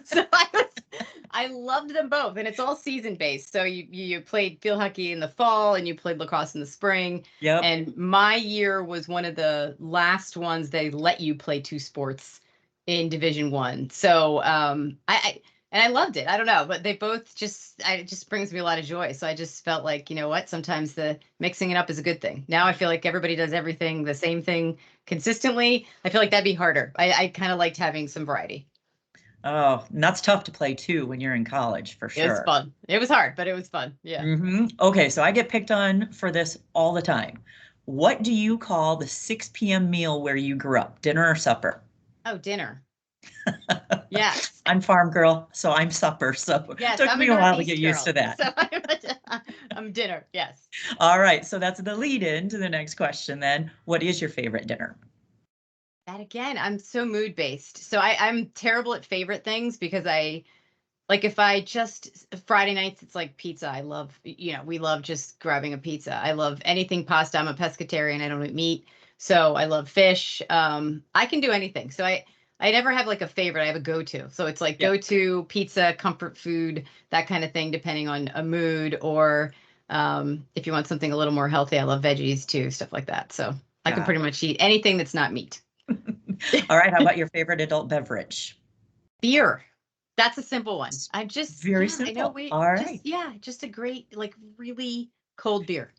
So I loved them both, and it's all season based. So you played field hockey in the fall, and you played lacrosse in the spring. Yep. And my year was one of the last ones they let you play two sports in Division 1. So I and I loved it. I don't know, but they both it just brings me a lot of joy. So I just felt like, you know what, sometimes the mixing it up is a good thing. Now I feel like everybody does everything the same thing consistently. I feel like that'd be harder. I kind of liked having some variety. Oh, and that's tough to play too when you're in college, for It was sure. fun. It was hard, but it was fun. Yeah. Okay, so I get picked on for this all the time. What do you call the 6 p.m. meal where you grew up? Dinner or supper? Oh, dinner. Yes. I'm farm girl, so I'm supper. So it Yes, took I'm a me a while to get Northeast used to girl. that. So I'm dinner. Yes. All right, so that's the lead in to the next question then. What is your favorite dinner? That again, I'm so mood based. So I'm terrible at favorite things because I like if I just Friday nights, it's like pizza. I love, we love just grabbing a pizza. I love anything pasta. I'm a pescatarian. I don't eat meat. So I love fish. I can do anything. So I never have like a favorite. I have a go-to. So it's like Yep. go-to pizza, comfort food, that kind of thing, depending on a mood or if you want something a little more healthy, I love veggies too, stuff like that. So I can Got pretty much eat anything that's not meat. it. All right, how about your favorite adult beverage? Beer. That's a simple one. Very I know simple. All right, just a great, like really cold beer.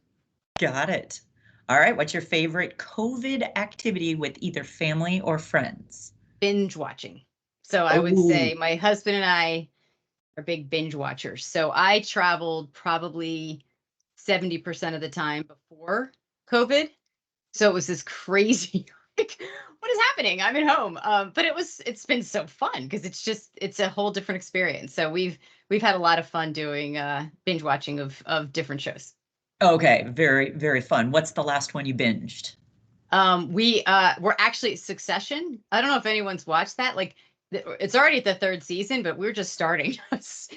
got it. All right, what's your favorite COVID activity with either family or friends? Binge watching. So I would Oh, say my husband and I are big binge watchers. So I traveled probably 70% of the time before COVID. So it was this crazy, like, what is happening? I'm at home. But it's been so fun because it's a whole different experience. So we've had a lot of fun doing binge watching of different shows. okay, very, very fun. What's the last one you binged? We're actually Succession. I don't know if anyone's watched that. Like it's already at the third season, but we're just starting.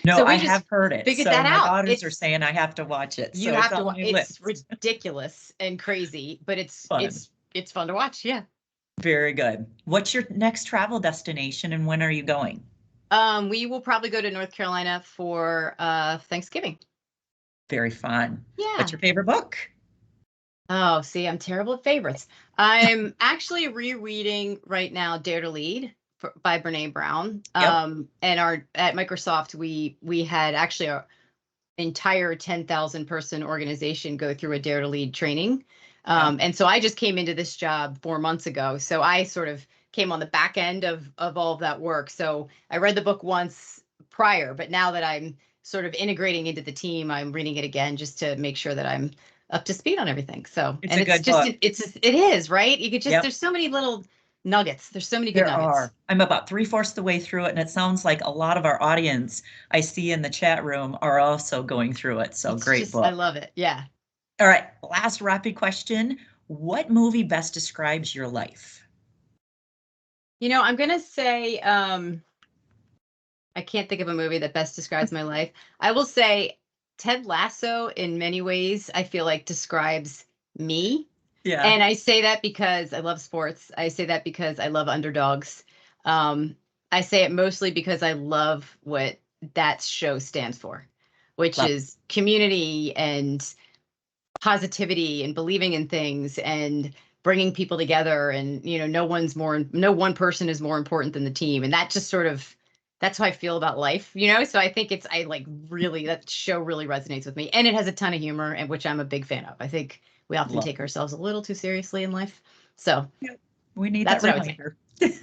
No, So I we just have heard it. figured So that my out. daughters are saying I have to watch it. You So it's have to on my it's list. ridiculous and crazy, but Fun. it's fun to watch. Yeah. Very good. What's your next travel destination and when are you going? We will probably go to North Carolina for Thanksgiving. Very fun. What's Yeah. your favorite book? Oh, see, I'm terrible at favorites. I'm actually rereading right now Dare to Lead by Brene Brown. Yep. And our at Microsoft, we had actually our entire 10,000 person organization go through a Dare to Lead training. Yep. And so I just came into this job 4 months ago. So I sort of came on the back end of all of that work. So I read the book once prior, but now that I'm sort of integrating into the team, I'm reading it again just to make sure that I'm up to speed on everything. So, It's and a it's good just, book. it is, right? You could just, Yep. there's so many little nuggets. There's so many good There nuggets. are. I'm about three-fourths the way through it, and it sounds like a lot of our audience I see in the chat room are also going through it. So It's great just, I book. love it. Yeah. All right, last rapid question. What movie best describes your life? I'm going to say, I can't think of a movie that best describes my life. I will say Ted Lasso, in many ways, I feel like describes me. Yeah. And I say that because I love sports. I say that because I love underdogs. Um, I say it mostly because I love what that show stands for, which Love. is community and positivity and believing in things and bringing people together. And, no one person is more important than the team. And that just sort of, that's how I feel about life. So I think I like really, that show really resonates with me. And it has a ton of humor, and which I'm a big fan of. I think we often Love. take ourselves a little too seriously in life. So Yep. We need that that's what I would say. reminder.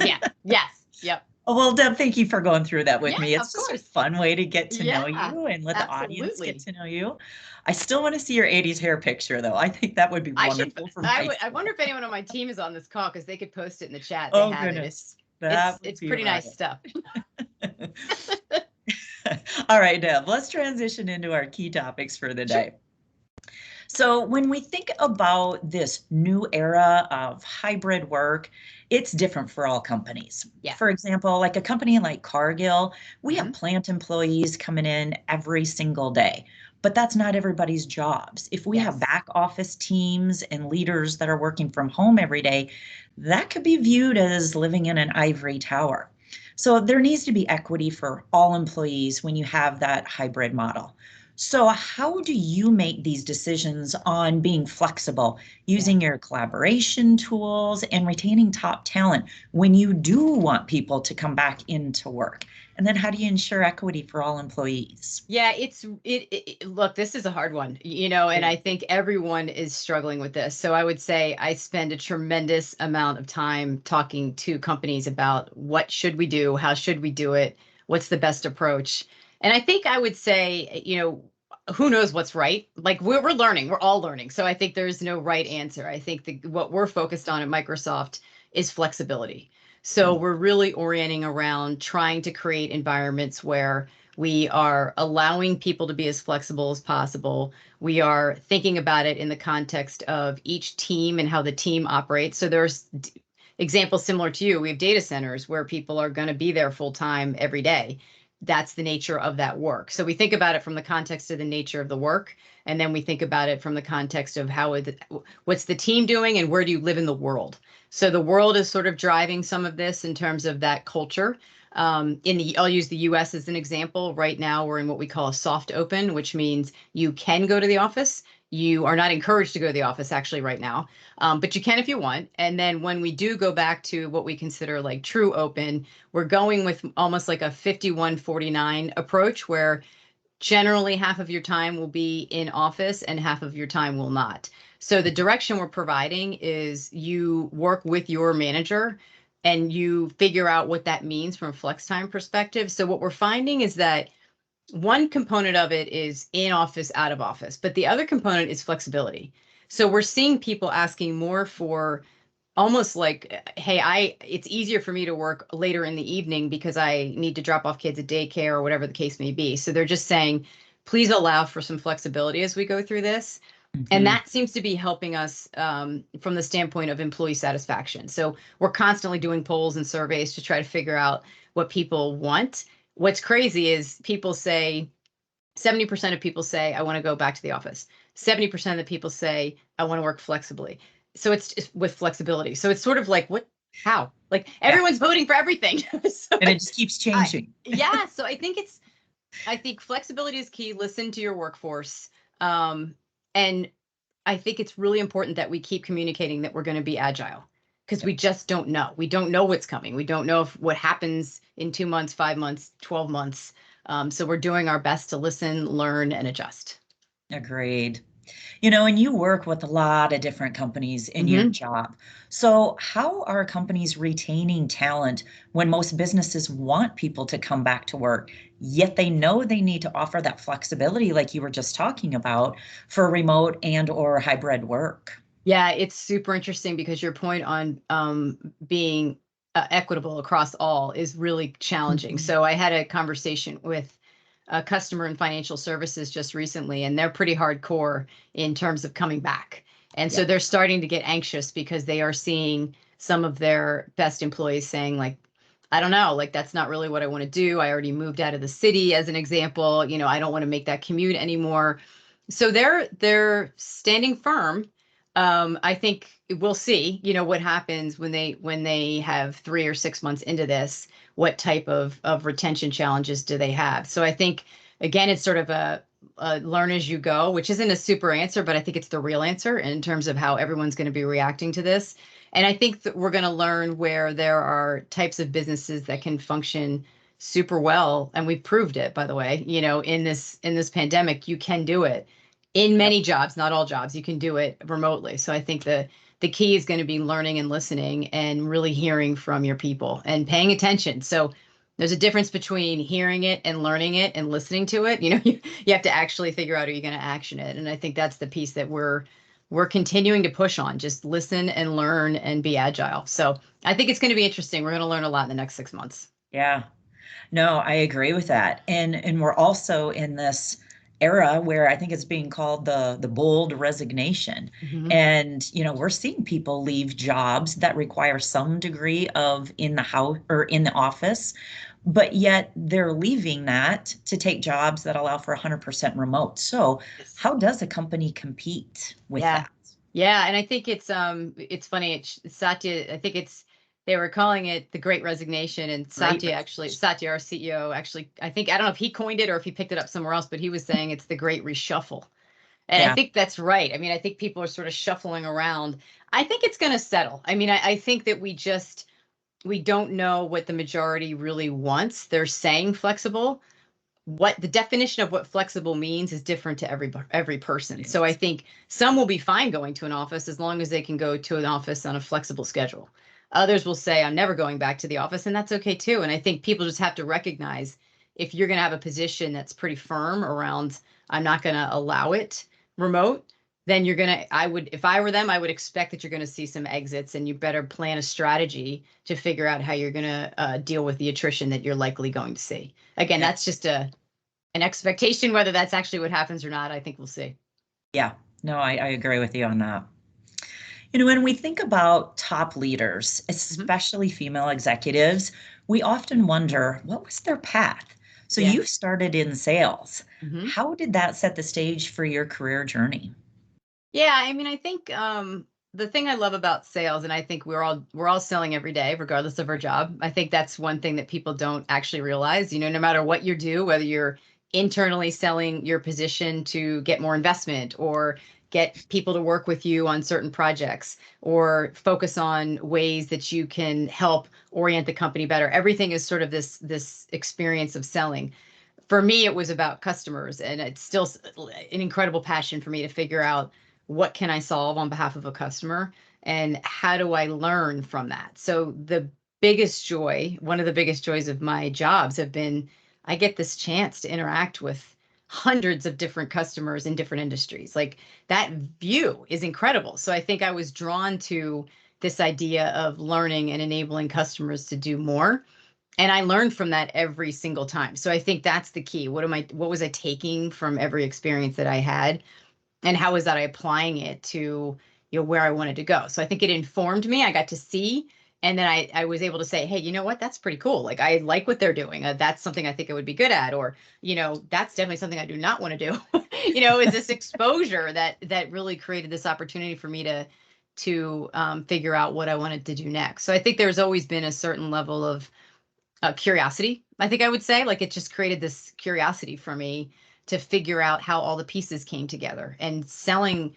Yeah. Yes. Yep. Oh, well, Deb, thank you for going through that with Yeah, me. It's of just a course. fun way to get to know Yeah, you and let the audience get absolutely. to know you. I still want to see your 80s hair picture, though. I think that would be I should. wonderful from high I school. wonder if anyone on my team is on this call because they could post it in the chat. They Oh, have it. goodness. That would It's be pretty nice hilarious. stuff. All right, Deb, let's transition into our key topics for the Sure. day. So when we think about this new era of hybrid work, it's different for all companies. Yeah. For example, like a company like Cargill, we have Mhm. plant employees coming in every single day, but that's not everybody's jobs. If we have Yes. back office teams and leaders that are working from home every day, that could be viewed as living in an ivory tower. So there needs to be equity for all employees when you have that hybrid model. So how do you make these decisions on being flexible, Yeah. using your collaboration tools and retaining top talent when you do want people to come back into work? And then how do you ensure equity for all employees? Yeah, look, this is a hard one, and I think everyone is struggling with this. So I would say I spend a tremendous amount of time talking to companies about what should we do, how should we do it, what's the best approach. And I think I would say, who knows what's right? Like we're learning, we're all learning. So I think there's no right answer. I think what we're focused on at Microsoft is flexibility. So we're really orienting around trying to create environments where we are allowing people to be as flexible as possible. We are thinking about it in the context of each team and how the team operates. So there's examples similar to you. We have data centers where people are going to be there full time every day. That's the nature of that work. So we think about it from the context of the nature of the work, and then we think about it from the context of what's the team doing and where do you live in the world. So the world is sort of driving some of this in terms of that culture. I'll use the US as an example. Right now, we're in what we call a soft open, which means you can go to the office. You are not encouraged to go to the office actually right now, but you can if you want. And then when we do go back to what we consider like true open, we're going with almost like a 51-49 approach where generally half of your time will be in office and half of your time will not. So the direction we're providing is you work with your manager and you figure out what that means from a flex time perspective. So what we're finding is that one component of it is in office, out of office, but the other component is flexibility. So we're seeing people asking more for almost like, hey, it's easier for me to work later in the evening because I need to drop off kids at daycare or whatever the case may be. So they're just saying, please allow for some flexibility as we go through this. And Mhm. that seems to be helping us from the standpoint of employee satisfaction. So we're constantly doing polls and surveys to try to figure out what people want. What's crazy is people say 70% of people say, I want to go back to the office. 70% of the people say, I want to work flexibly. So it's just with flexibility. So it's sort of like, how? Like Yeah. everyone's voting for everything. So And it just keeps changing. yeah. So I think flexibility is key. Listen to your workforce. And I think it's really important that we keep communicating that we're going to be agile because we just don't know. We don't know what's coming. We don't know if what happens in 2 months, 5 months, 12 months. So we're doing our best to listen, learn, and adjust. Agreed. And you work with a lot of different companies in your Hmm. job. So, how are companies retaining talent when most businesses want people to come back to work, yet they know they need to offer that flexibility, like you were just talking about, for remote and or hybrid work? Yeah, it's super interesting because your point on being equitable across all is really challenging. Mhm. So I had a conversation with a customer in financial services just recently, and they're pretty hardcore in terms of coming back. And so Yep. they're starting to get anxious because they are seeing some of their best employees saying, like, I don't know, like that's not really what I want to do. I already moved out of the city, as an example. I don't want to make that commute anymore. So they're standing firm. I think we'll see, what happens when they have 3 or 6 months into this, what type of retention challenges do they have? So I think again, it's sort of a learn as you go, which isn't a super answer, but I think it's the real answer in terms of how everyone's going to be reacting to this. And I think that we're going to learn where there are types of businesses that can function super well, and we've proved it, by the way, in this pandemic, you can do it in Yep. many jobs, not all jobs, you can do it remotely. So I think the key is going to be learning and listening and really hearing from your people and paying attention. So there's a difference between hearing it and learning it and listening to it. You have to actually figure out, are you going to action it? And I think that's the piece that we're continuing to push on. Just listen and learn and be agile. So I think it's going to be interesting. We're going to learn a lot in the next 6 months. Yeah. No, I agree with that. And we're also in this era where I think it's being called the bold resignation. Hmm. And we're seeing people leave jobs that require some degree of in the house or in the office, but yet they're leaving that to take jobs that allow for 100% remote. So, Yes. how does a company compete with Yeah. that? Yeah, and I think it's funny. Satya, I think they were calling it the Great Resignation, and Great. Satya, our CEO, actually, I think, I don't know if he coined it or if he picked it up somewhere else, but he was saying it's the Great Reshuffle. And I Yeah. think that's right. I mean, I think people are sort of shuffling around. I think it's going to settle. I mean, I think that we don't know what the majority really wants. They're saying flexible. What the definition of what flexible means is different to every person. So I think some will be fine going to an office as long as they can go to an office on a flexible schedule. Others will say, I'm never going back to the office, and that's okay too. And I think people just have to recognize, if you're going to have a position that's pretty firm around, I'm not going to allow it remote, then if I were them, I would expect that you're going to see some exits, and you better plan a strategy to figure out how you're going to deal with the attrition that you're likely going to see. Again, Yeah. that's just an expectation. Whether that's actually what happens or not, I think we'll see. Yeah. No, I agree with you on that. When we think about top leaders, Mm-hmm. especially female executives, we often wonder, what was their path? So Yeah. you started in sales. Mm-hmm. How did that set the stage for your career journey? Yeah, I mean, I think the thing I love about sales, and I think we're all selling every day, regardless of our job. I think that's one thing that people don't actually realize. No matter what you do, whether you're internally selling your position to get more investment, or get people to work with you on certain projects, or focus on ways that you can help orient the company better. Everything is sort of this experience of selling. For me, it was about customers, and it's still an incredible passion for me to figure out, what can I solve on behalf of a customer, and how do I learn from that. So one of the biggest joys of my jobs have been, I get this chance to interact with hundreds of different customers in different industries. Like, that view is incredible. So I think I was drawn to this idea of learning and enabling customers to do more, and I learned from that every single time. So I think that's the key. What was I taking from every experience that I had, and how was that I applying it to, where I wanted to go? So I think it informed me. I got to see, and then I was able to say, hey, you know what? That's pretty cool. Like, I like what they're doing. That's something I think I would be good at, or, that's definitely something I do not want to do. Is this exposure that really created this opportunity for me to figure out what I wanted to do next. So I think there's always been a certain level of curiosity, I think I would say. Like, it just created this curiosity for me to figure out how all the pieces came together. And selling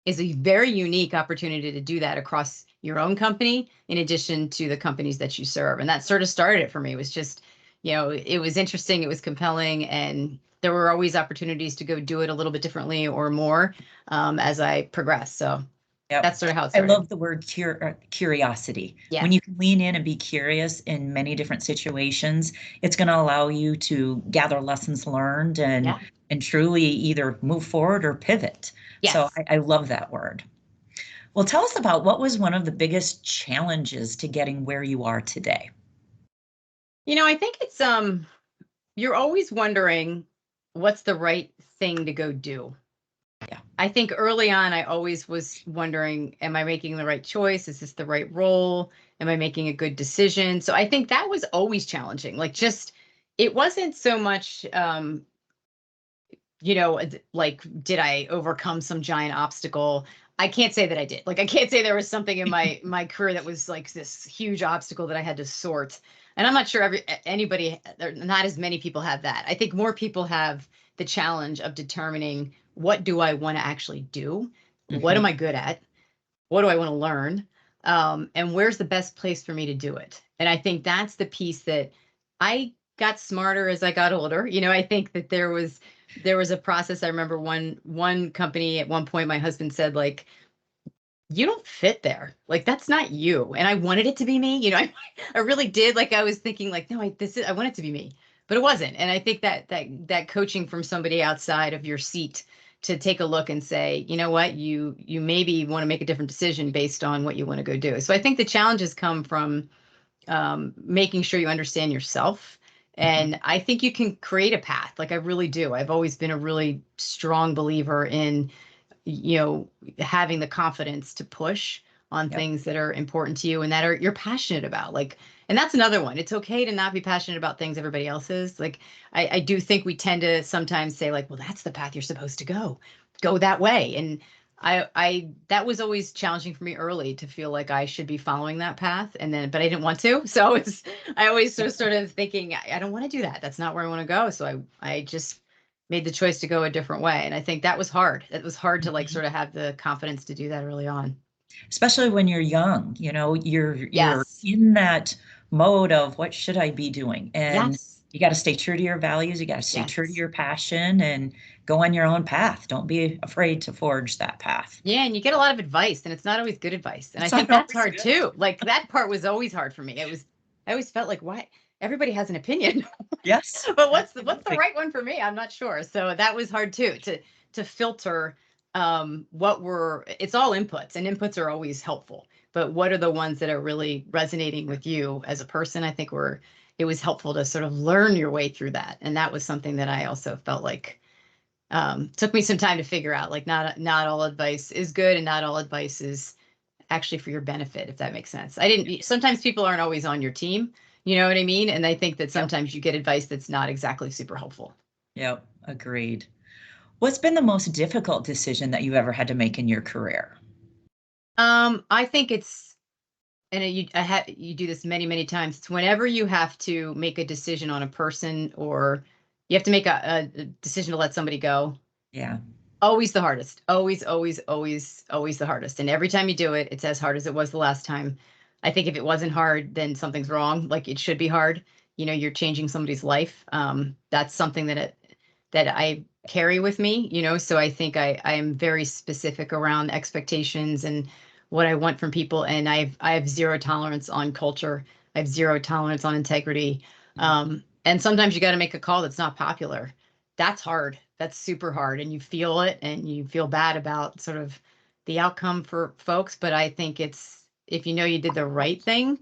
is a very unique opportunity to do that across your own company, in addition to the companies that you serve. And that sort of started it for me. It was just, it was interesting, it was compelling, and there were always opportunities to go do it a little bit differently or more as I progressed. So Yep. that's sort of how it I started. love the word curiosity. When Yes. you can lean in and be curious in many different situations, it's going to allow you to gather lessons learned and Yeah. truly either move forward or pivot. So Yes. I love that word. Well, tell us about, what was one of the biggest challenges to getting where you are today? I think it's you're always wondering, what's the right thing to go do. Yeah. I think early on, I always was wondering, am I making the right choice? Is this the right role? Am I making a good decision? So I think that was always challenging. Like, just, it wasn't so much, like, did I overcome some giant obstacle? I can't say that I did. Like, I can't say there was something in my career that was like this huge obstacle that I had to sort. And I'm not sure anybody, not as many people have that. I think more people have the challenge of determining, what do I want to actually do? What am Mhm. I good at? What do I want to learn? And where's the best place for me to do it? And I think that's the piece that I got smarter as I got older. I think that there was a process. I remember one company at one point, my husband said, like, you don't fit there. Like, that's not you. And I wanted it to be me. I really did. Like, I was thinking, like, no, I want it to be me, but it wasn't. And I think that coaching from somebody outside of your seat to take a look and say, you know what, you maybe want to make a different decision based on what you want to go do. So I think the challenges come from making sure you understand yourself. Mhm. And I think you can create a path. Like, I really do. I've always been a really strong believer in, you know, having the confidence to push on Yep. things that are important to you and that are you're passionate about. Like, and that's another one. It's okay to not be passionate about things everybody else is. Like, I do think we tend to sometimes say, like, well, that's the path you're supposed to go that way. And that was always challenging for me early to feel like I should be following that path, and then but I didn't want to. So it's I always sort of started thinking I don't want to do that. That's not where I want to go. So I just made the choice to go a different way, and I think that was hard. It was hard to like Mhm. sort of have the confidence to do that early on. Especially when you're young, you know, you're Yes. in that mode of what should I be doing? And Yes. you got to stay true to your values, you got to stay true to Yes. your passion and go on your own path. Don't be afraid to forge that path. Yeah, and you get a lot of advice, and it's not always good advice. And I It's think not that's always hard good. too. Like that part was always hard for me. I always felt like, why everybody has an opinion. Yes, But what's the absolutely. right one for me? I'm not sure. So that was hard too to filter what were it's all inputs, and inputs are always helpful. But what are the ones that are really resonating with you as a person? I think were it was helpful to sort of learn your way through that. And that was something that I also felt like took me some time to figure out. Like not all advice is good, and not all advice is actually for your benefit, if that makes sense. I didn't sometimes people aren't always on your team, you know what I mean? And I think that Yep. sometimes you get advice that's not exactly super helpful. Yep. Agreed. What's been the most difficult decision that you've ever had to make in your career? I think it's and you do this many many times. It's whenever you have to make a decision on a person, or you have to make a decision to let somebody go. Yeah. Always the hardest. Always, always, always, always the hardest. And every time you do it, it's as hard as it was the last time. I think if it wasn't hard, then something's wrong. Like it should be hard. You know, you're changing somebody's life. That's something that I carry with me. You know, so I think I am very specific around expectations and what I want from people. And I have zero tolerance on culture. I have zero tolerance on integrity. And sometimes you got to make a call that's not popular. That's hard. That's super hard. And you feel it, and you feel bad about sort of the outcome for folks. But I think it's, if you know you did the right thing,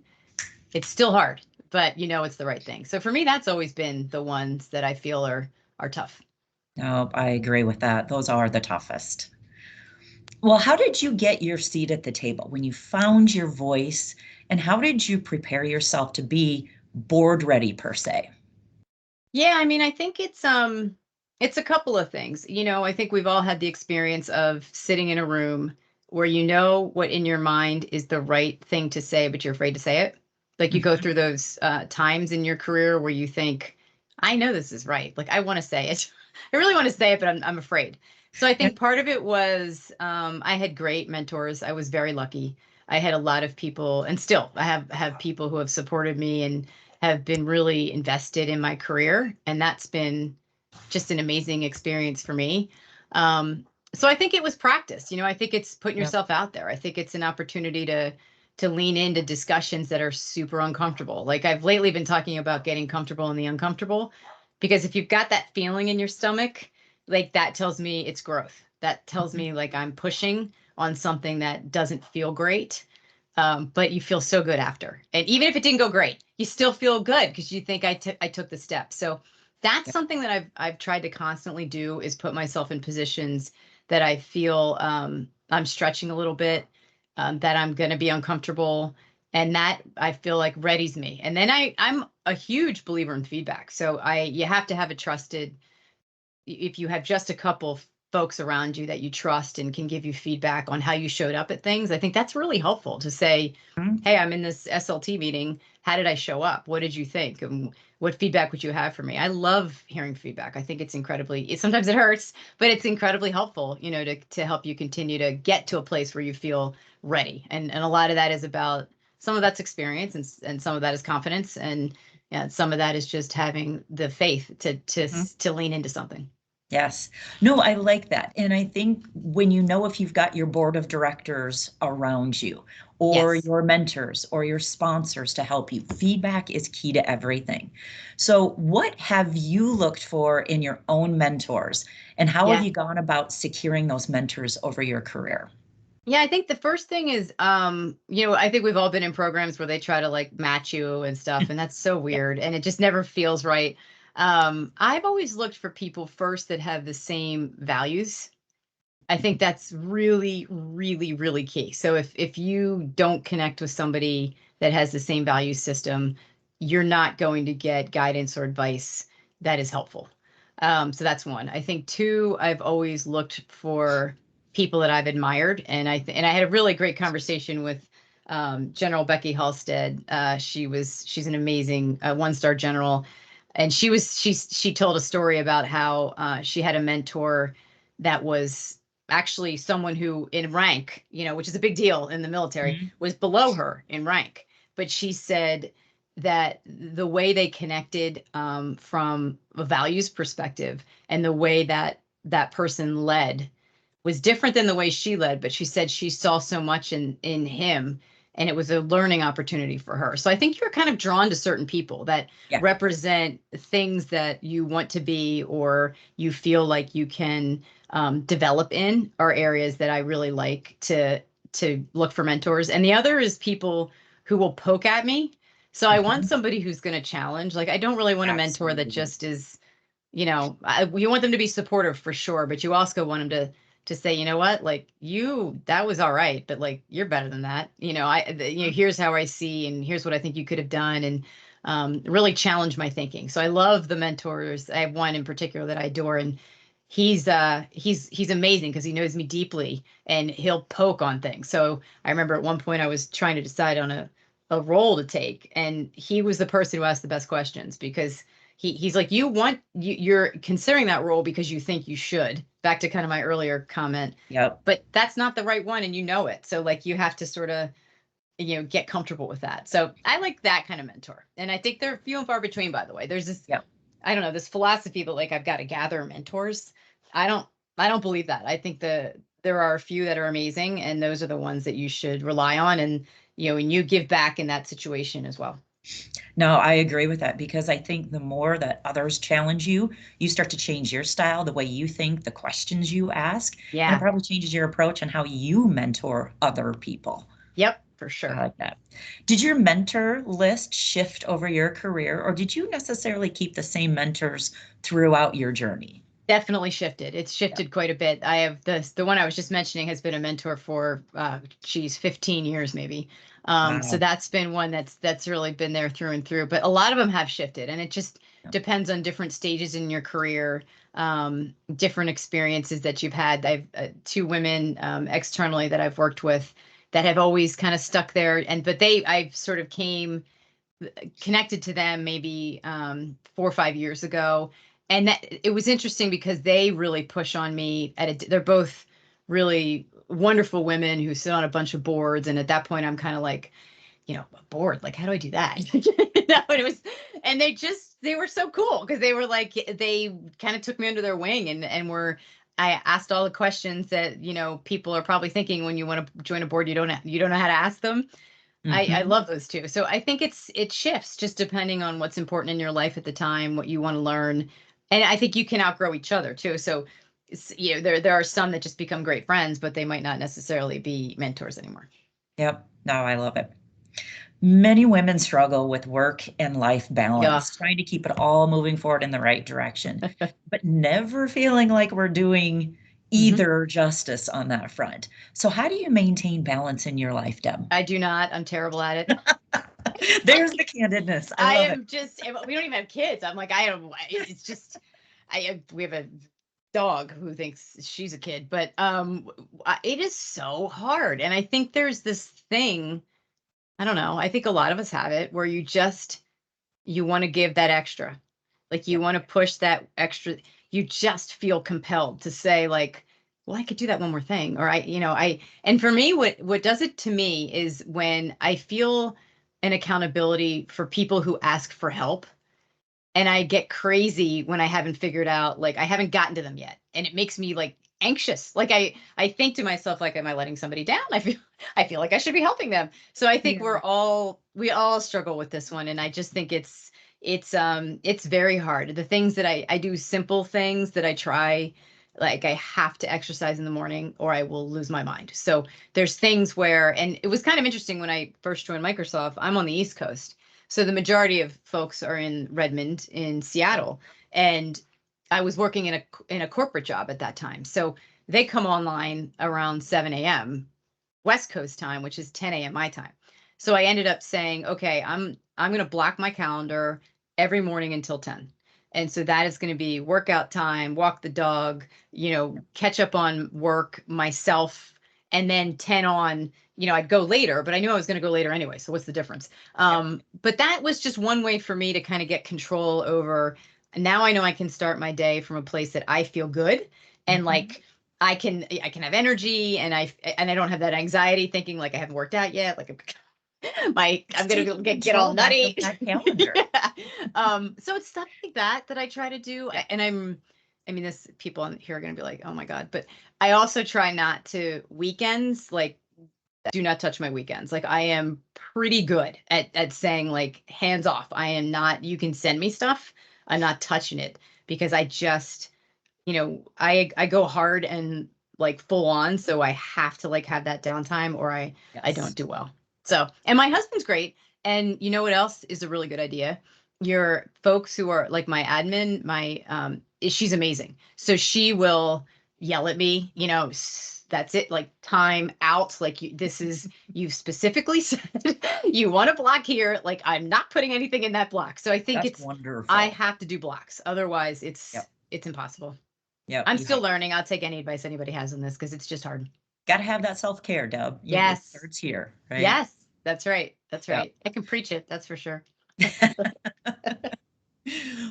it's still hard, but you know it's the right thing. So for me, that's always been the ones that I feel are tough. No, I agree with that. Those are the toughest. Well, how did you get your seat at the table when you found your voice, and how did you prepare yourself to be board ready per se? Yeah, I mean, I think it's a couple of things. You know, I think we've all had the experience of sitting in a room where you know what in your mind is the right thing to say, but you're afraid to say it. Like you go Mhm. through those times in your career where you think, I know this is right. Like I want to say it. I really want to say it, but I'm afraid. So I Yeah, think part of it was I had great mentors. I was very lucky. I had a lot of people, and still I have people who have supported me and have been really invested in my career, and that's been just an amazing experience for me. Um, so I think it was practice. You know, I think it's putting yeah, yourself out there. I think it's an opportunity to lean into discussions that are super uncomfortable. Like I've lately been talking about getting comfortable in the uncomfortable, because if you've got that feeling in your stomach, like that tells me it's growth. That tells mhm, me like I'm pushing on something that doesn't feel great, but you feel so good after. And even if it didn't go great, you still feel good because you think I took the step. So that's yeah, something that I've tried to constantly do, is put myself in positions that I feel I'm stretching a little bit, that I'm going to be uncomfortable, and that I feel like readies me. And then I'm a huge believer in feedback. So I you have to have a trusted, if you have just a couple folks around you that you trust and can give you feedback on how you showed up at things, I think that's really helpful to say, mhm, hey, I'm in this SLT meeting. How did I show up? What did you think? And what feedback would you have for me? I love hearing feedback. I think it's sometimes it hurts, but it's incredibly helpful, you know, to help you continue to get to a place where you feel ready. And a lot of that is about, some of that's experience, and some of that is confidence. And yeah, some of that is just having the faith mhm. to lean into something. Yes. No, I like that. And I think when you know if you've got your board of directors around you, or Yes. your mentors or your sponsors to help you, feedback is key to everything. So, what have you looked for in your own mentors, and how have Yeah. you gone about securing those mentors over your career? Yeah, I think the first thing is, you know, I think we've all been in programs where they try to like match you and stuff, and that's so Yeah. weird, and it just never feels right. I've always looked for people first that have the same values. I think that's really, really, really key. So if you don't connect with somebody that has the same value system, you're not going to get guidance or advice that is helpful. So that's one. I think two, I've always looked for. people that I've admired. And I had a really great conversation with General Becky Halstead. She's an amazing one-star general, and she told a story about how she had a mentor that was actually someone who in rank, which is a big deal in the military, Mhm. was below her in rank. But she said that the way they connected from a values perspective and the way that that person led was different than the way she led, but she said she saw so much in him, and it was a learning opportunity for her. So I think you're kind of drawn to certain people that Yeah. represent things that you want to be, or you feel like you can develop in, are areas that I really like to look for mentors. And the other is people who will poke at me. So I want Mhm. somebody who's going to challenge. Like, I don't really want a mentor that Absolutely. just is, you want them to be supportive for sure, but you also want them to say, you know what, like, that was all right, but like, you're better than that. Here's how I see, and here's what I think you could have done, and really challenge my thinking. So I love the mentors. I have one in particular that I adore, and he's amazing because he knows me deeply and he'll poke on things. So I remember at one point I was trying to decide on a role to take, and he was the person who asked the best questions, because he's like, you're considering that role because you think you should, back to kind of my earlier comment, Yep. but that's not the right one, and it. So like, you have to sort of, get comfortable with that. So I like that kind of mentor, and I think they're few and far between, by the way. There's this, Yep. I don't know, this philosophy that like I've got to gather mentors. I don't I don't believe that. I think there are a few that are amazing, and those are the ones that you should rely on, and and you give back in that situation as well. No, I agree with that because I think the more that others challenge you, you start to change your style, the way you think, the questions you ask, and it Yeah. probably changes your approach and how you mentor other people. Yep, for I sure. like that. Did your mentor list shift over your career, or did you necessarily keep the same mentors throughout your journey? Definitely shifted. It's Yeah. shifted quite a bit. I have the one I was just mentioning has been a mentor for 15 years maybe. So Wow. that's been one that's really been there through and through. But a lot of them have shifted, and it just Yeah. depends on different stages in your career, different experiences that you've had. I've two women externally that I've worked with that have always kind of stuck there, and but I've sort of came connected to them maybe 4 or 5 years ago, and that it was interesting because they really push on me they're both really wonderful women who sit on a bunch of boards, and at that point I'm kind of like, a board, like, how do I do that? And it was, and they were so cool because they were like, they kind of took me under their wing, and were I asked all the questions that people are probably thinking when you want to join a board, you don't know how to ask them. I Hmm. love those too. So I think it shifts just depending on what's important in your life at the time, what you want to learn. And I think you can outgrow each other too. So there are some that just become great friends, but they might not necessarily be mentors anymore. Yep. No, I love it. Many women struggle with work and life Yeah. balance, trying to keep it all moving forward in the right direction, but never feeling like we're doing Hmm. either justice on that front. So, how do you maintain balance in your life, Deb? I do not. I'm terrible at it. There's the candidness. I I love it. am just, we don't even have kids. I'm like, I am, it's just, we have a dog who thinks she's a kid, but it is so hard. And I think there's this thing, I don't know, I think a lot of us have it where you want to give that extra. Like, you Yep. want to push that extra. You just feel compelled to say like, well, I could do that one more thing. Or and for me, what does it to me is when I feel an accountability for people who ask for help, and I get crazy when I haven't figured out, like, I haven't gotten to them yet, and it makes me like anxious. Like, I think to myself, like, am I letting somebody down? I feel like I should be helping them. So I think Yeah. we all struggle with this one, and I just think it's very hard. The things that I do, simple things that I try, like, I have to exercise in the morning or I will lose my mind. So there's things where, and it was kind of interesting when I first joined Microsoft. I'm on the East Coast, so the majority of folks are in Redmond, in Seattle, and I was working in a corporate job at that time. So they come online around 7 a.m. West Coast time, which is 10 a.m. my time. So I ended up saying, okay, I'm going to block my calendar every morning until 10. And so that is going to be workout time, walk the dog, catch up on work myself, and then 10 on, I'd go later, but I knew I was going to go later anyway. So what's the difference? But that was just one way for me to kind of get control over. Now I know I can start my day from a place that I feel good and like I can have energy and I don't have that anxiety thinking like I haven't worked out yet. Like I'm gonna get all nutty. That calendar. So it's stuff like that I try to do. And I mean, this people on here are gonna be like, oh my God. But I also try not to weekends, like do not touch my weekends. Like I am pretty good at saying like hands off. I am not, you can send me stuff. I'm not touching it because I just, I go hard and like full on. So I have to like have that downtime or I don't do well. So, and my husband's great. And you know what else is a really good idea? Your folks who are like my admin, she's amazing. So she will yell at me, that's it, like time out. Like you specifically said you want a block here. Like I'm not putting anything in that block. So I think That's wonderful. I have to do blocks. Otherwise it's impossible. Yeah. I'm still learning. I'll take any advice anybody has on this because it's just hard. Got to have that self-care, Deb. Yes. It starts here, right? Yes, that's right. That's right. I can preach it. That's for sure.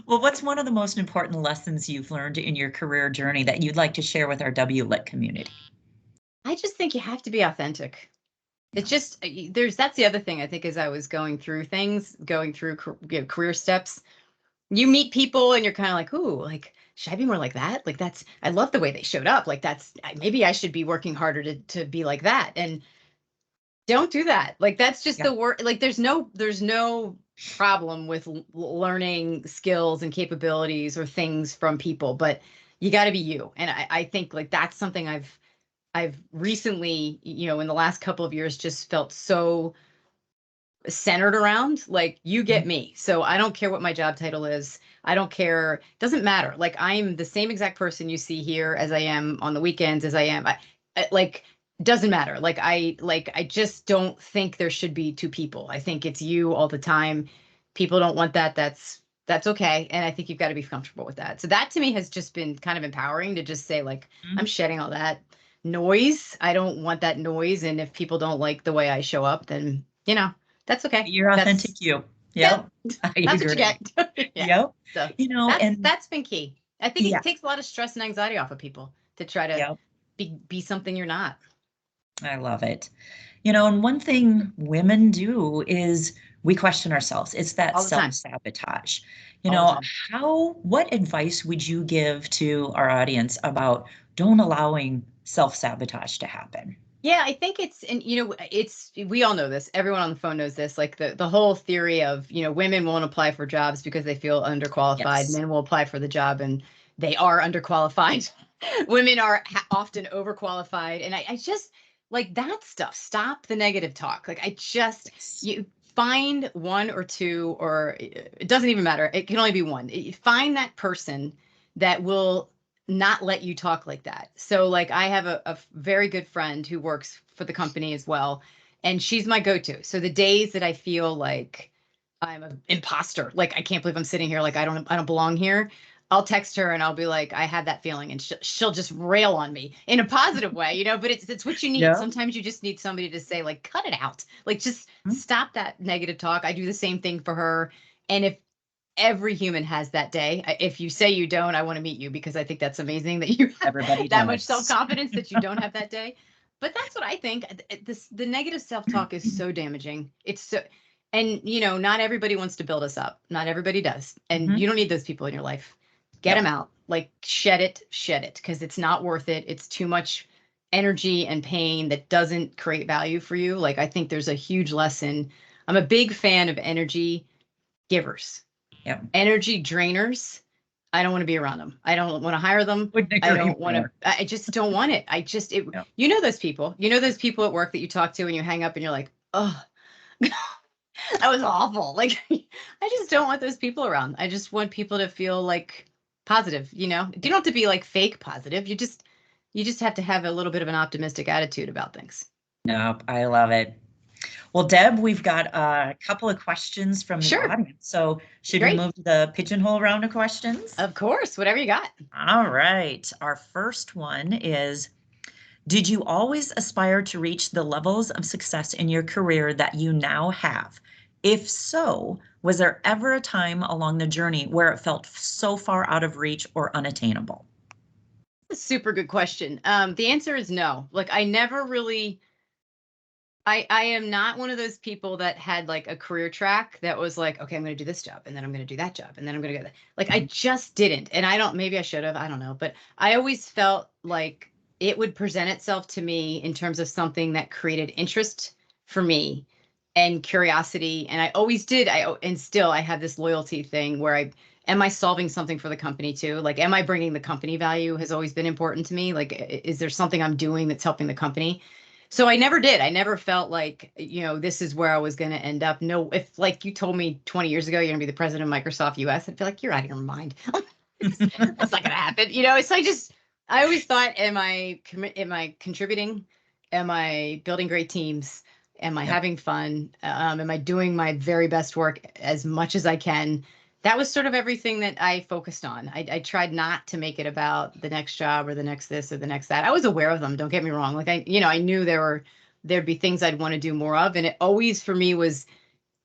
Well, what's one of the most important lessons you've learned in your career journey that you'd like to share with our WLiT community? I just think you have to be authentic. It's just, that's the other thing I think as I was going through career steps, you meet people and you're kind of like, ooh, like, should I be more like that? Like I love the way they showed up. Like maybe I should be working harder to be like that. And don't do that. Like that's just the word. Like there's no problem with learning skills and capabilities or things from people, but you got to be you. And I think like that's something I've recently, in the last couple of years just felt so centered around, like you get me. So I don't care what my job title is. I don't care. It doesn't matter. Like I'm the same exact person you see here as I am on the weekends as I am. Like doesn't matter. Like I just don't think there should be two people. I think it's you all the time. People don't want that. That's okay. And I think you've got to be comfortable with that. So that to me has just been kind of empowering to just say like, I'm shedding all that noise. I don't want that noise. And if people don't like the way I show up, then, that's okay. You're authentic you. Yep. That's what you get. Yep. So, and that's been key. I think it takes a lot of stress and anxiety off of people to try to be something you're not. I love it. And one thing women do is we question ourselves. It's that self-sabotage. What advice would you give to our audience about don't allowing self-sabotage to happen? Yeah, I think we all know this. Everyone on the phone knows this. Like the whole theory of, women won't apply for jobs because they feel underqualified. Yes. Men will apply for the job and they are underqualified. Women are often overqualified. And I just like that stuff. Stop the negative talk. Like you find one or two, or it doesn't even matter. It can only be one. Find that person that will not let you talk like that. So like I have a very good friend who works for the company as well, and she's my go-to. So the days that I feel like I'm an imposter, like I can't believe I'm sitting here, like I don't belong here, I'll text her and I'll be like, I had that feeling, and she'll just rail on me in a positive way, but it's what you need. Yeah. Sometimes you just need somebody to say like, cut it out, like just stop that negative talk. I do the same thing for her. And if every human has that day. If you say you don't, I want to meet you because I think that's amazing that you have that much self-confidence that you don't have that day. But that's what I think. The negative self-talk is so damaging. It's so, and not everybody wants to build us up. Not everybody does. And you don't need those people in your life. Get them out. Like shed it, because it's not worth it. It's too much energy and pain that doesn't create value for you. Like I think there's a huge lesson. I'm a big fan of energy givers. Yep. Energy drainers, I don't want to be around them. I don't want to hire them. I don't want to. I just don't want it. Those people. Those people at work that you talk to and you hang up and you're like, oh, that was awful. Like, I just don't want those people around. I just want people to feel like positive. You don't have to be like fake positive. You just have to have a little bit of an optimistic attitude about things. Nope, I love it. Well, Deb, we've got a couple of questions from the Sure. audience. So should we Great. move to the pigeonhole round of questions? Of course. Whatever you got. All right. Our first one is, did you always aspire to reach the levels of success in your career that you now have? If so, was there ever a time along the journey where it felt so far out of reach or unattainable? Super good question. The answer is no. Like I never really I am not one of those people that had like a career track that was like, okay, I'm going to do this job and then I'm going to do that job and then I'm going to go that. Like I Mhm. just didn't. And I don't, maybe I should have, I don't know, but I always felt like it would present itself to me in terms of something that created interest for me and curiosity. And I always did. And still I have this loyalty thing where am I solving something for the company too? Like, am I bringing the company value has always been important to me. Like, is there something I'm doing that's helping the company? So I never did. I never felt like, this is where I was going to end up. No, if like you told me 20 years ago, you're going to be the president of Microsoft US, I'd feel like you're out of your mind. That's not going to happen. So I always thought, am I contributing? Am I building great teams? Am I Yep. having fun? Am I doing my very best work as much as I can? That was sort of everything that I focused on. I tried not to make it about the next job or the next this or the next that. I was aware of them. Don't get me wrong. Like I knew there'd be things I'd want to do more of. And it always for me was,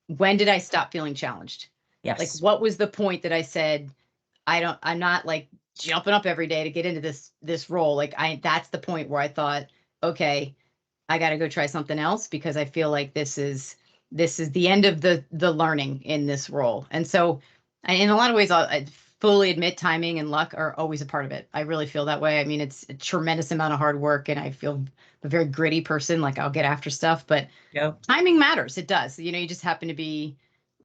when did I stop feeling challenged? Like Yes. what was the point that I said, I'm not like jumping up every day to get into this role. Like that's the point where I thought, okay, I got to go try something else because I feel like this is the end of the learning in this role. And so, in a lot of ways, I fully admit timing and luck are always a part of it. I really feel that way. I mean, it's a tremendous amount of hard work, and I feel a very gritty person. Like I'll get after stuff, but Yep. timing matters. It does. You just happen to be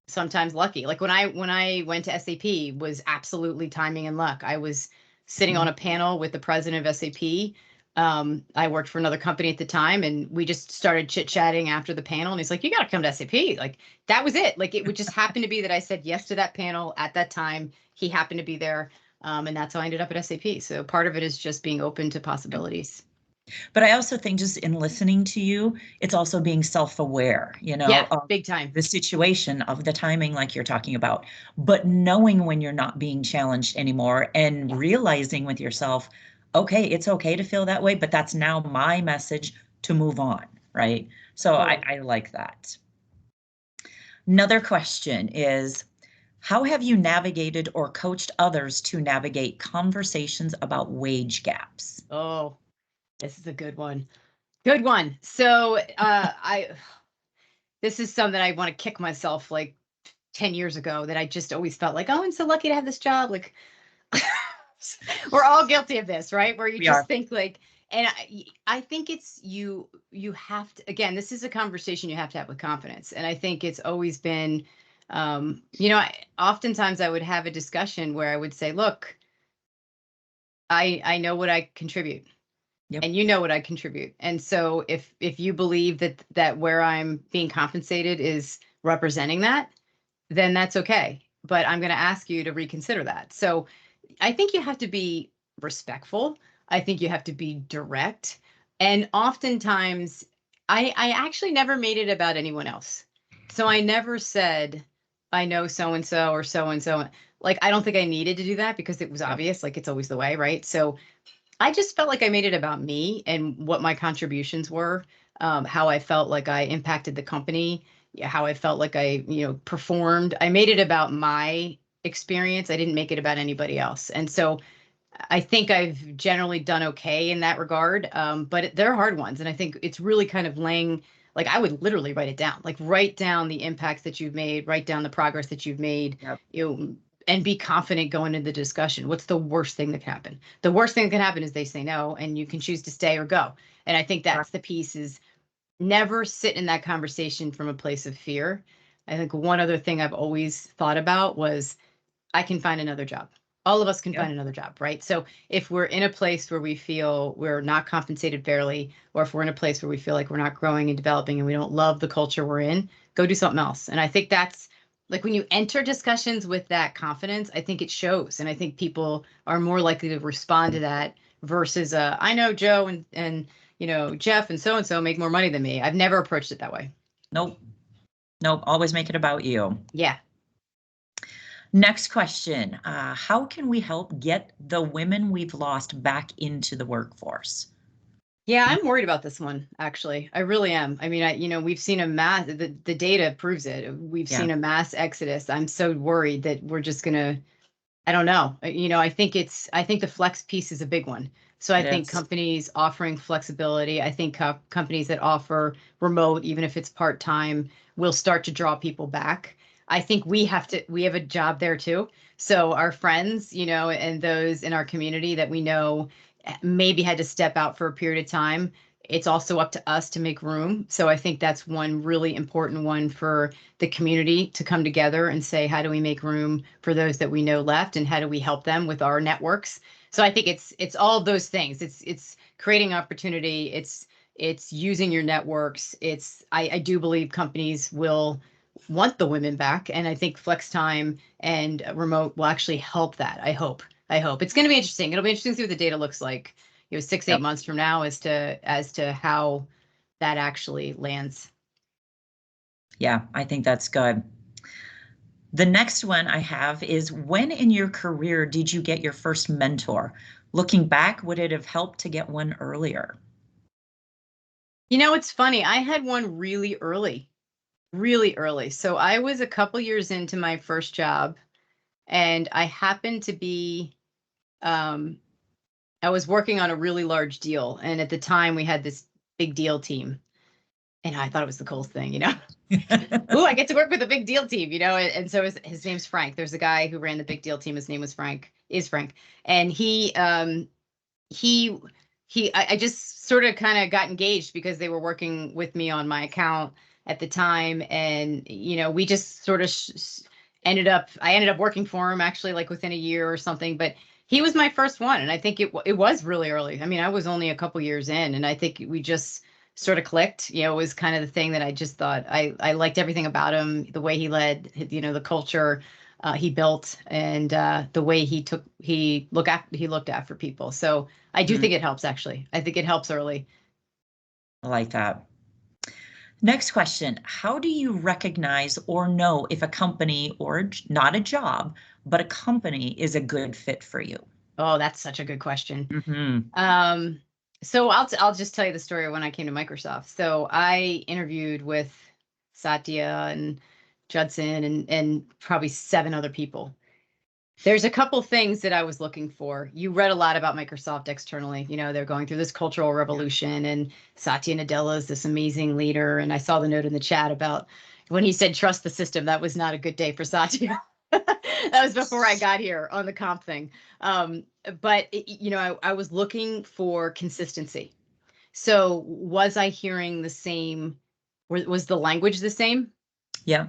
sometimes lucky. Like when I went to SAP was absolutely timing and luck. I was sitting on Mhm. a panel with the president of SAP. I worked for another company at the time, and we just started chit chatting after the panel. And he's like, "You got to come to SAP." Like that was it. Like it would just happen to be that I said yes to that panel at that time. He happened to be there, and that's how I ended up at SAP. So part of it is just being open to possibilities. But I also think just in listening to you, it's also being self-aware, Yeah, of big time. the situation, of the timing, like you're talking about, but knowing when you're not being challenged anymore and Yeah, realizing with yourself, okay, it's okay to feel that way, but that's now my message to move on, right? So totally. I like that. Another question is, how have you navigated or coached others to navigate conversations about wage gaps? Oh, this is a good one. Good one. So I this is something I want to kick myself like 10 years ago that I just always felt like, oh, I'm so lucky to have this job. Like we're all guilty of this, right? Where you We are. just think like, and I think it's you have to, again, this is a conversation you have to have with confidence. And I think it's always been, oftentimes I would have a discussion where I would say, look, I know what I contribute Yep. and you know what I contribute. And so if you believe that where I'm being compensated is representing that, then that's okay. But I'm going to ask you to reconsider that. So I think you have to be respectful. I think you have to be direct. And oftentimes, I actually never made it about anyone else. So I never said, I know so and so or so and so. Like, I don't think I needed to do that because it was Yep. obvious, like it's always the way, right? So I just felt like I made it about me and what my contributions were, how I felt like I impacted the company, yeah, how I felt like I, performed. I made it about my experience. I didn't make it about anybody else. And so I think I've generally done okay in that regard. But they're hard ones. And I think it's really kind of laying, like I would literally write it down, like write down the impacts that you've made, write down the progress that you've made, Yep. and be confident going into the discussion. What's the worst thing that can happen? The worst thing that can happen is they say no, and you can choose to stay or go. And I think that's the piece is never sit in that conversation from a place of fear. I think one other thing I've always thought about was I can find another job. All of us can Yep. find another job, right? So if we're in a place where we feel we're not compensated fairly, or if we're in a place where we feel like we're not growing and developing and we don't love the culture we're in, go do something else. And I think that's like when you enter discussions with that confidence, I think it shows. And I think people are more likely to respond to that versus I know Joe and Jeff and so make more money than me. I've never approached it that way. Nope. Nope. Always make it about you. Yeah. Next question. How can we help get the women we've lost back into the workforce? Yeah, I'm worried about this one, actually. I really am. I mean, we've seen a mass, the data proves it. We've Yeah, seen a mass exodus. I'm so worried that we're just gonna, I don't know. I think the flex piece is a big one. So I it think is. companies offering flexibility, I think companies that offer remote, even if it's part-time, will start to draw people back. I think we have a job there too. So our friends, and those in our community that we know maybe had to step out for a period of time, it's also up to us to make room. So I think that's one really important one for the community to come together and say, how do we make room for those that we know left, and how do we help them with our networks? So I think it's all of those things. It's creating opportunity. It's using your networks. I do believe companies will want the women back, and I think flex time and remote will actually help that. I hope it's going to be interesting. It'll be interesting to see what the data looks like, 6, 8 Yep. months from now, as to how that actually lands. Yeah, I think that's good. The next one I have is, when in your career did you get your first mentor? Looking back, would it have helped to get one earlier? It's funny. I had one really early, really early. So I was a couple years into my first job, and I happened to be, um, I was working on a really large deal. And at the time, we had this big deal team. And I thought it was the coolest thing. Ooh, I get to work with a big deal team. And so his name's Frank. There's a guy who ran the big deal team. His name was Frank, is Frank. And he I just sort of kind of got engaged because they were working with me on my account at the time. And we just sort of I ended up working for him actually, like within a year or something. But he was my first one, and I think it was really early. I mean, I was only a couple years in, and I think we just sort of clicked. It was kind of the thing that I just thought I liked everything about him, the way he led, the culture he built, and the way he looked after people. So I do Mhm. think it helps, actually. I think it helps early. I like that. Next question. How do you recognize or know if a company, or not a job, but a company, is a good fit for you? Oh, that's such a good question. Hmm. Um, so I'll just tell you the story of when I came to Microsoft. So I interviewed with Satya and Judson and probably 7 other people. There's a couple things that I was looking for. You read a lot about Microsoft externally. They're going through this cultural revolution, and Satya Nadella is this amazing leader. And I saw the note in the chat about when he said trust the system. That was not a good day for Satya. That was before I got here on the comp thing. But I was looking for consistency. So was I hearing the same? Was the language the same? Yeah.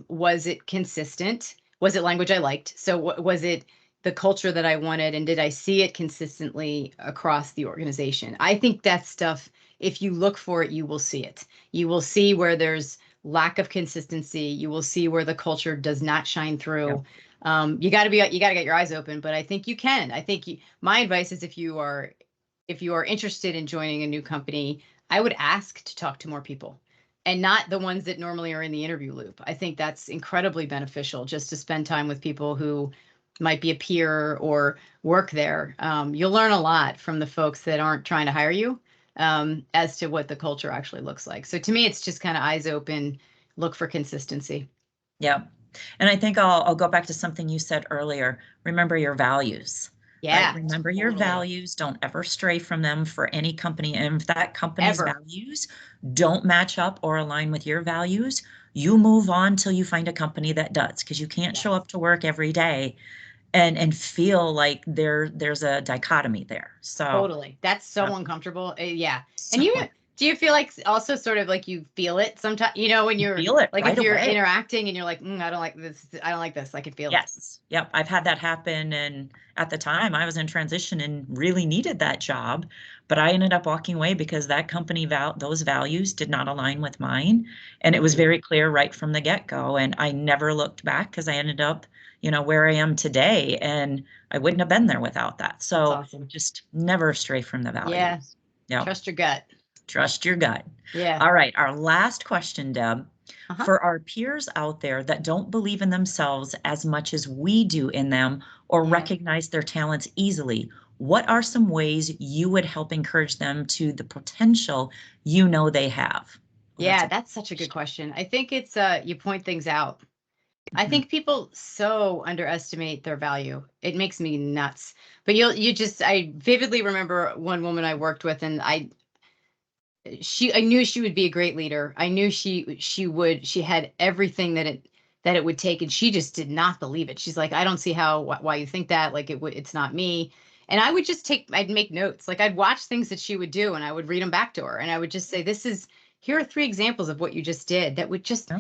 Was it consistent? Was it language I liked? So was it the culture that I wanted? And did I see it consistently across the organization? I think that stuff, if you look for it, you will see it. You will see where there's lack of consistency. You will see where the culture does not shine Yeah. through. You got to get your eyes open, but I think you can. I think my advice is, if you are interested in joining a new company, I would ask to talk to more people, and not the ones that normally are in the interview loop. I think that's incredibly beneficial, just to spend time with people who might be a peer or work there. You'll learn a lot from the folks that aren't trying to hire you, as to what the culture actually looks like. So to me, it's just kind of eyes open, look for consistency. Yeah. And I think I'll go back to something you said earlier. Remember your values, right? Yeah, Remember your totally. values. Don't ever stray from them for any company. And if that company's Ever. values don't match up or align with your values, you move on till you find a company that does, because you can't show Yes. up to work every day and feel like there's a dichotomy there. So, Totally. That's so yeah, uncomfortable. Yeah. And so do you feel like also sort of like you feel it sometimes, when you you're feel it like, if right you're away. interacting and you're like, I don't like this. I don't like this. I can feel it. Yes. Yep. I've had that happen. And at the time, I was in transition and really needed that job. But I ended up walking away because that company those values did not align with mine. And it was Mhm. very clear right from the get-go. And I never looked back, because I ended up, where I am today. And I wouldn't have been there without that. That's So awesome. just never stray from the Yeah. values. Yep. Trust your gut. Trust your gut. Yeah. All right, our last question, Deb. Uh-huh. For our peers out there that don't believe in themselves as much as we do in them or Yeah. recognize their talents easily, what are some ways you would help encourage them to the potential you know they have? Well, that's Yeah, a that's such a good question. I think it's you point things out. I Mhm. think people so underestimate their value. It makes me nuts. But you just I vividly remember one woman I worked with, and I knew she would be a great leader. I knew she had everything that it would take, and she just did not believe it. She's like, I don't see how why you think that, like it's not me. And I would just I'd make notes. Like I'd watch things that she would do and I would read them back to her, and I would just say, here are three examples of what you just did that would just Yeah,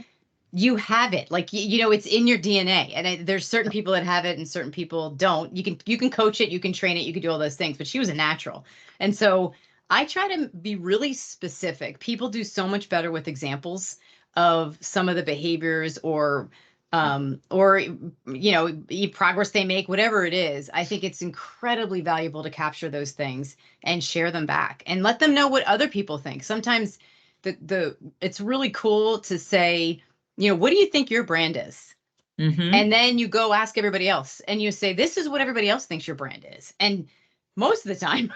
you have it, like it's in your DNA. And there's certain yeah. people that have it and certain people don't. You can coach it, you can train it, you can do all those things, but she was a natural. And so I try to be really specific. People do so much better with examples of some of the behaviors or progress they make, whatever it is. I think it's incredibly valuable to capture those things and share them back and let them know what other people think. Sometimes the it's really cool to say, what do you think your brand is? Mm-hmm. And then you go ask everybody else and you say, this is what everybody else thinks your brand is. And most of the time,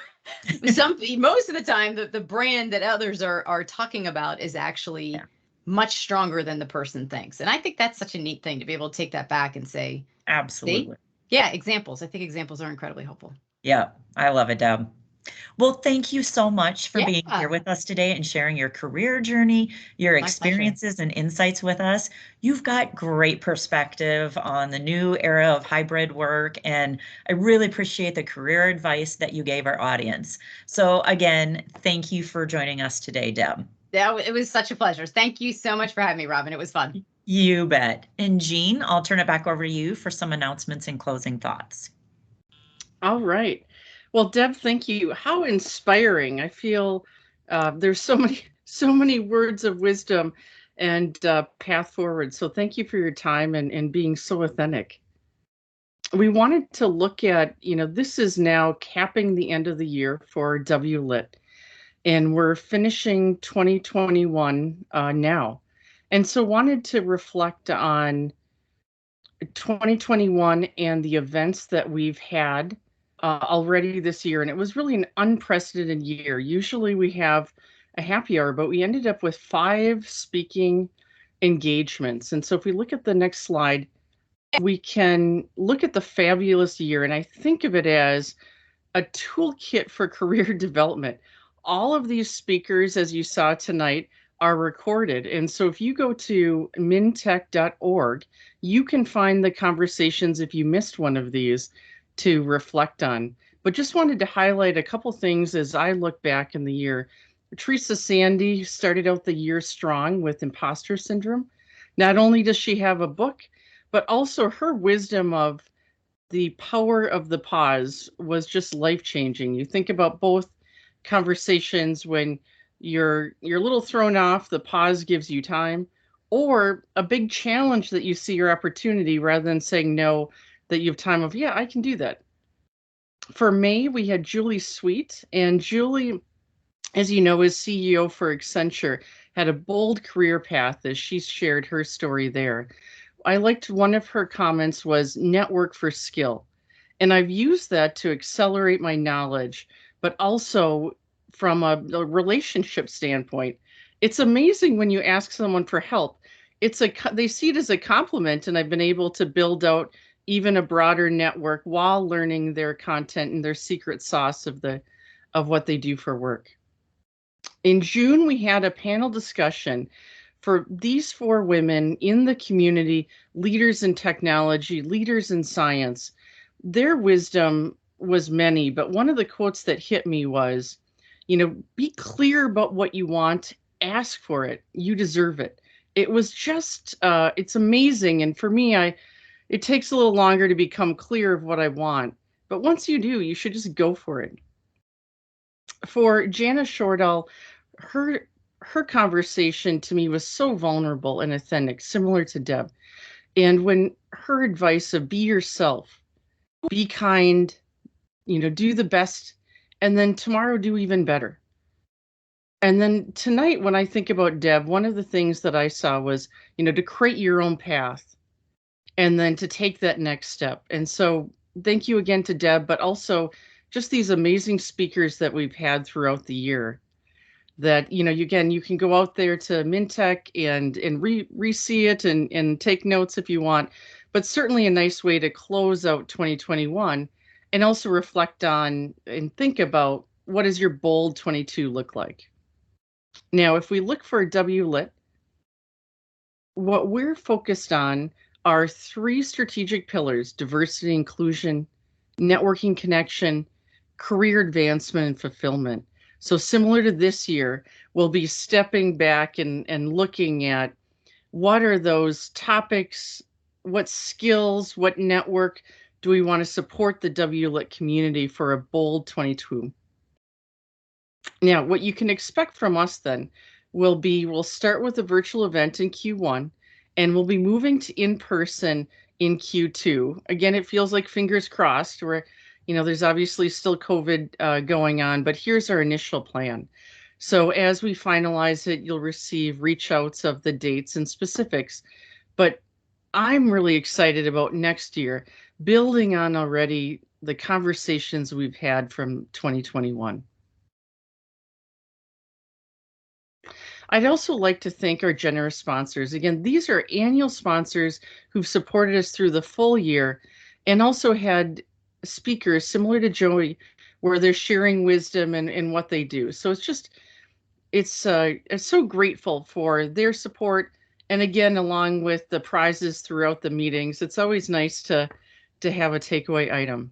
most of the time, the brand that others are talking about is Yeah, actually much stronger than the person thinks. And I think that's such a neat thing to be able to take that back and say, see, absolutely. yeah, examples. I think examples are incredibly helpful. Yeah, I love it, Deb. Well, thank you so much for Yeah, being here with us today and sharing your career journey, your my pleasure. experiences and insights with us. You've got great perspective on the new era of hybrid work, and I really appreciate the career advice that you gave our audience. So again, thank you for joining us today, Deb. Yeah, it was such a pleasure. Thank you so much for having me, Robin. It was fun. You bet. And Jean, I'll turn it back over to you for some announcements and closing thoughts. All right. Well, Deb, thank you. How inspiring. I feel there's so many so many words of wisdom and path forward. So thank you for your time and being so authentic. We wanted to look at, this is now capping the end of the year for WLiT, and we're finishing 2021 now. And so wanted to reflect on 2021 and the events that we've had already this year. And it was really an unprecedented year. Usually we have a happy hour, but we ended up with 5 speaking engagements. And so if we look at the next slide, we can look at the fabulous year. And I think of it as a toolkit for career development. All of these speakers, as you saw tonight, are recorded. And so if you go to mintech.org, you can find the conversations if you missed one of these to reflect on. But just wanted to highlight a couple things as I look back in the year. Teresa Sandy started out the year strong with imposter syndrome. Not only does she have a book, but also her wisdom of the power of the pause was just life changing. You think about both conversations when you're a little thrown off, the pause gives you time, or a big challenge that you see your opportunity rather than saying no, that you have time of, yeah, I can do that. For May, we had Julie Sweet, and Julie, as you know, is CEO for Accenture, had a bold career path as she shared her story there. I liked one of her comments was network for skill. And I've used that to accelerate my knowledge, but also from a relationship standpoint. It's amazing when you ask someone for help. They see it as a compliment, and I've been able to build out even a broader network while learning their content and their secret sauce of what they do for work. In June, we had a panel discussion for these 4 women in the community, leaders in technology, leaders in science. Their wisdom was many, but one of the quotes that hit me was, be clear about what you want, ask for it, you deserve it. It was just, it's amazing. And for me, it takes a little longer to become clear of what I want. But once you do, you should just go for it. For Jana Shortall, her her conversation to me was so vulnerable and authentic, similar to Deb. And when her advice of be yourself, be kind, do the best, and then tomorrow do even better. And then tonight, when I think about Deb, one of the things that I saw was, to create your own path and then to take that next step. And so thank you again to Deb, but also just these amazing speakers that we've had throughout the year that, again, you can go out there to Mintech and re-see it and take notes if you want, but certainly a nice way to close out 2021 and also reflect on and think about what does your bold 22 look like. Now, if we look for WLiT, what we're focused on are 3 strategic pillars: diversity, inclusion, networking connection, career advancement, and fulfillment. So similar to this year, we'll be stepping back and looking at what are those topics, what skills, what network do we want to support the WLiT community for a bold 22. Now, what you can expect from us then we'll start with a virtual event in Q1, and we'll be moving to in-person in Q2. Again, it feels like fingers crossed where, there's obviously still COVID going on, but here's our initial plan. So as we finalize it, you'll receive reach outs of the dates and specifics. But I'm really excited about next year, building on already the conversations we've had from 2021. I'd also like to thank our generous sponsors. Again, these are annual sponsors who've supported us through the full year and also had speakers similar to Joey where they're sharing wisdom and what they do. So it's so grateful for their support. And again, along with the prizes throughout the meetings, it's always nice to have a takeaway item.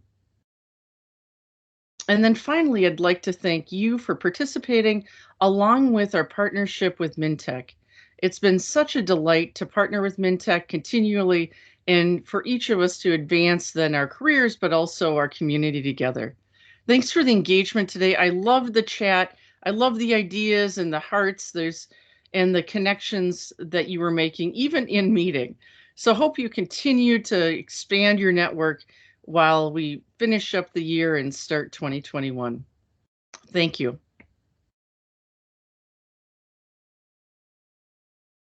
And then finally, I'd like to thank you for participating along with our partnership with Mintech. It's been such a delight to partner with Mintech continually and for each of us to advance then our careers, but also our community together. Thanks for the engagement today. I love the chat. I love the ideas and the hearts and the connections that you were making, even in meeting. So hope you continue to expand your network while we finish up the year and start 2021. Thank you.